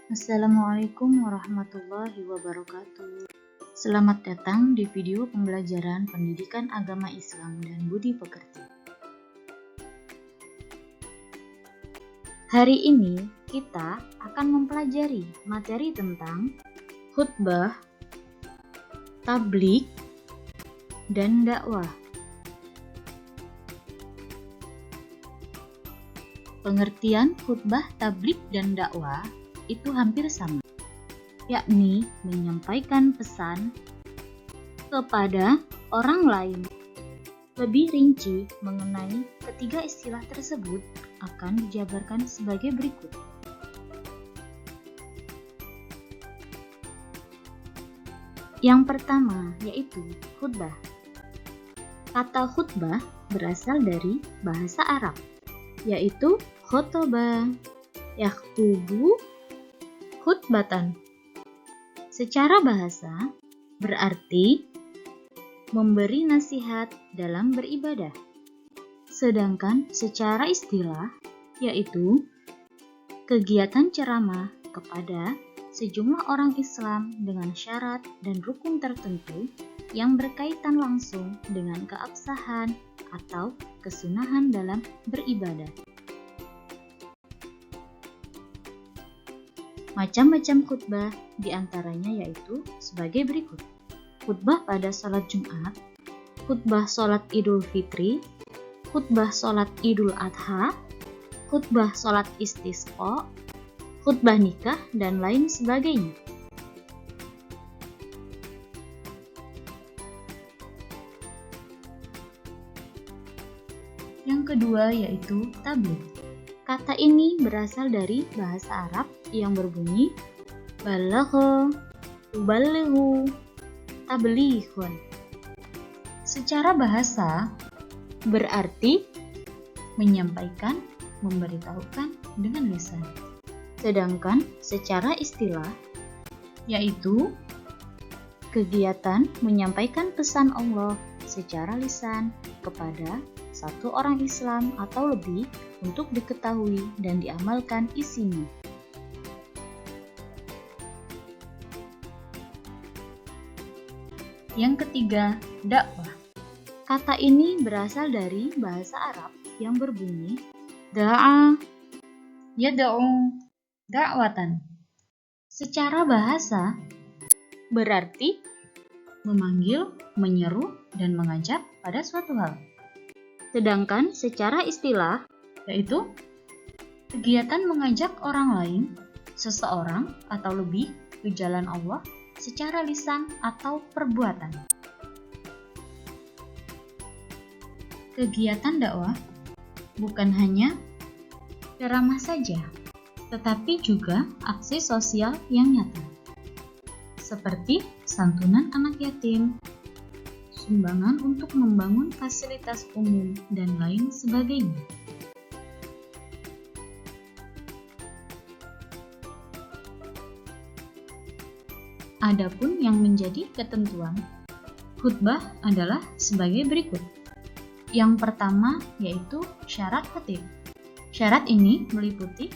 Assalamualaikum warahmatullahi wabarakatuh. Selamat datang di video pembelajaran pendidikan agama Islam dan budi pekerti. Hari ini kita akan mempelajari materi tentang khutbah, tabligh, dan dakwah. Pengertian khutbah, tabligh, dan dakwah itu hampir sama, yakni menyampaikan pesan kepada orang lain. Lebih rinci mengenai ketiga istilah tersebut akan dijabarkan sebagai berikut. Yang pertama yaitu khutbah. Kata khutbah berasal dari bahasa Arab, yaitu khotoba, yakhtubu, khutbatan. Secara bahasa berarti memberi nasihat dalam beribadah. Sedangkan secara istilah yaitu kegiatan ceramah kepada sejumlah orang Islam dengan syarat dan rukun tertentu yang berkaitan langsung dengan keabsahan atau kesunahan dalam beribadah. Macam-macam khutbah diantaranya yaitu sebagai berikut. Khutbah pada sholat Jumat, khutbah sholat Idul Fitri, khutbah sholat Idul Adha, khutbah sholat istisqa, khutbah nikah, dan lain sebagainya. Yang kedua yaitu tabligh. Kata ini berasal dari bahasa Arab yang berbunyi balagha, tuballighu, tablighun. Secara bahasa berarti menyampaikan, memberitahukan dengan lisan. Sedangkan secara istilah yaitu kegiatan menyampaikan pesan Allah secara lisan kepada satu orang Islam atau lebih untuk diketahui dan diamalkan isinya. Yang ketiga, dakwah. Kata ini berasal dari bahasa Arab yang berbunyi da'a, yad'u, da'watan. Secara bahasa berarti memanggil, menyeru, dan mengajak pada suatu hal. Sedangkan secara istilah yaitu kegiatan mengajak orang lain, seseorang atau lebih ke jalan Allah secara lisan atau perbuatan. Kegiatan dakwah bukan hanya ceramah saja, tetapi juga aksi sosial yang nyata, seperti santunan anak yatim, sumbangan untuk membangun fasilitas umum, dan lain sebagainya. Adapun yang menjadi ketentuan khutbah adalah sebagai berikut. Yang pertama yaitu syarat khatib. Syarat ini meliputi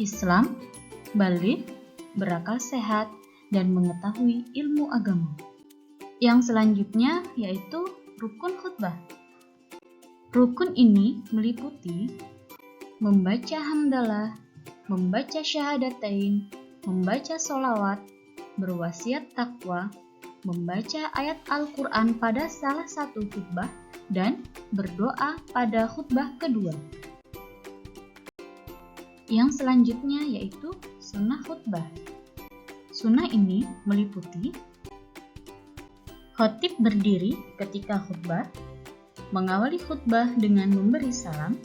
Islam, baligh, berakal sehat, dan mengetahui ilmu agama. Yang selanjutnya yaitu rukun khutbah. Rukun ini meliputi membaca hamdalah, membaca syahadatain, membaca sholawat, berwasiat takwa, membaca ayat Al-Quran pada salah satu khutbah, dan berdoa pada khutbah kedua. Yang selanjutnya yaitu sunnah khutbah. Sunnah ini meliputi khatib berdiri ketika khutbah, mengawali khutbah dengan memberi salam,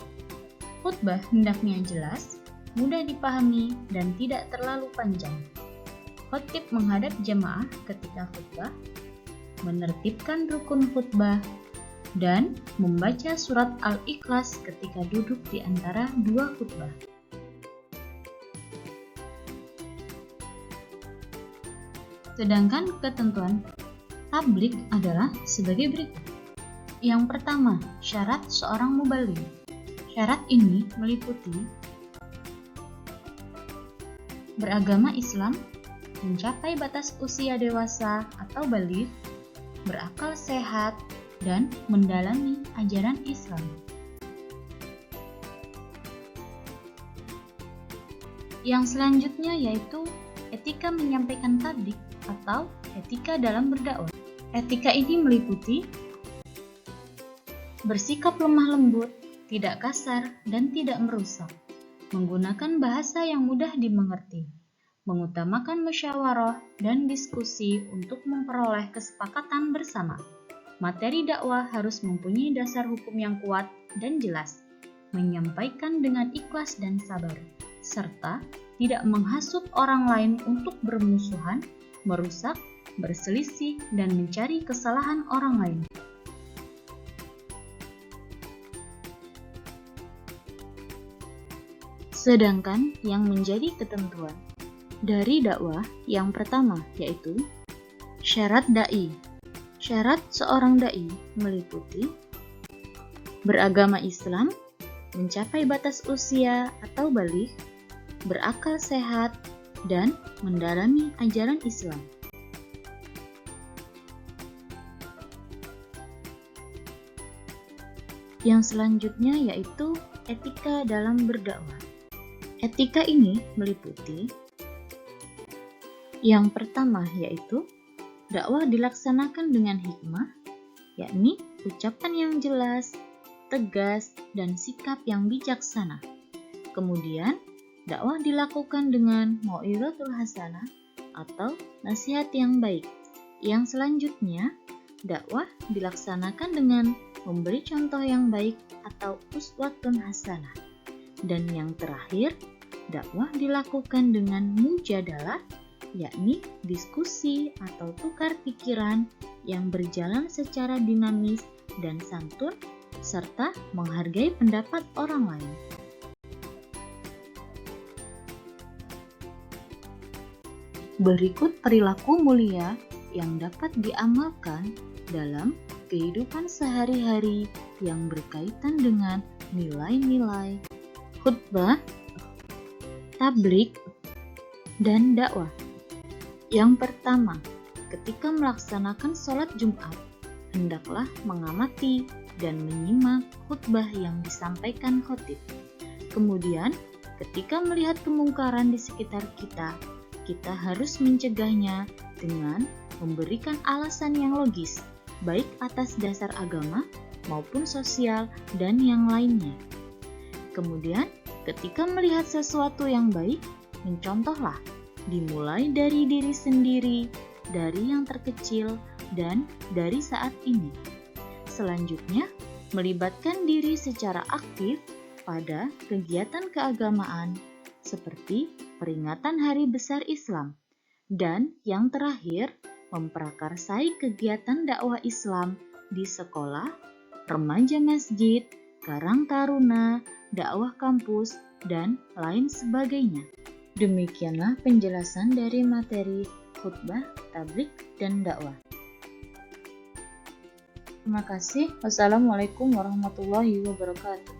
khutbah hendaknya jelas, mudah dipahami, dan tidak terlalu panjang. Khatib menghadap jamaah ketika khutbah, menertibkan rukun khutbah, dan membaca surat Al-Ikhlas ketika duduk di antara dua khutbah. Sedangkan ketentuan tabligh adalah sebagai berikut. Yang pertama, syarat seorang mubaligh. Syarat ini meliputi beragama Islam, mencapai batas usia dewasa atau baligh, berakal sehat, dan mendalami ajaran Islam. Yang selanjutnya yaitu etika menyampaikan tabligh atau etika dalam berdakwah. Etika ini meliputi bersikap lemah lembut, tidak kasar, dan tidak merusak, menggunakan bahasa yang mudah dimengerti, mengutamakan musyawarah dan diskusi untuk memperoleh kesepakatan bersama. Materi dakwah harus mempunyai dasar hukum yang kuat dan jelas, menyampaikan dengan ikhlas dan sabar, serta tidak menghasut orang lain untuk bermusuhan, merusak, berselisih, dan mencari kesalahan orang lain. Sedangkan yang menjadi ketentuan dari dakwah yang pertama yaitu syarat dai. Syarat seorang dai meliputi beragama Islam, mencapai batas usia atau baligh, berakal sehat, dan mendalami ajaran Islam. Yang selanjutnya yaitu etika dalam berdakwah. Etika ini meliputi yang pertama yaitu dakwah dilaksanakan dengan hikmah, yakni ucapan yang jelas, tegas, dan sikap yang bijaksana. Kemudian, dakwah dilakukan dengan mau'izatul hasanah atau nasihat yang baik. Yang selanjutnya, dakwah dilaksanakan dengan memberi contoh yang baik atau uswatun hasanah. Dan yang terakhir, dakwah dilakukan dengan mujadalah, yakni diskusi atau tukar pikiran yang berjalan secara dinamis dan santun, serta menghargai pendapat orang lain. Berikut perilaku mulia yang dapat diamalkan dalam kehidupan sehari-hari yang berkaitan dengan nilai-nilai khutbah, tabligh, dan dakwah. Yang pertama, ketika melaksanakan sholat Jumat, hendaklah mengamati dan menyimak khutbah yang disampaikan khatib. Kemudian, ketika melihat kemungkaran di sekitar kita, kita harus mencegahnya dengan memberikan alasan yang logis, baik atas dasar agama maupun sosial dan yang lainnya. Kemudian, ketika melihat sesuatu yang baik, mencontohlah, dimulai dari diri sendiri, dari yang terkecil, dan dari saat ini. Selanjutnya, melibatkan diri secara aktif pada kegiatan keagamaan, seperti peringatan Hari Besar Islam. Dan yang terakhir, memprakarsai kegiatan dakwah Islam di sekolah, remaja masjid, karang taruna, dakwah kampus, dan lain sebagainya. Demikianlah penjelasan dari materi khutbah, tabligh, dan dakwah. Terima kasih. Wassalamualaikum warahmatullahi wabarakatuh.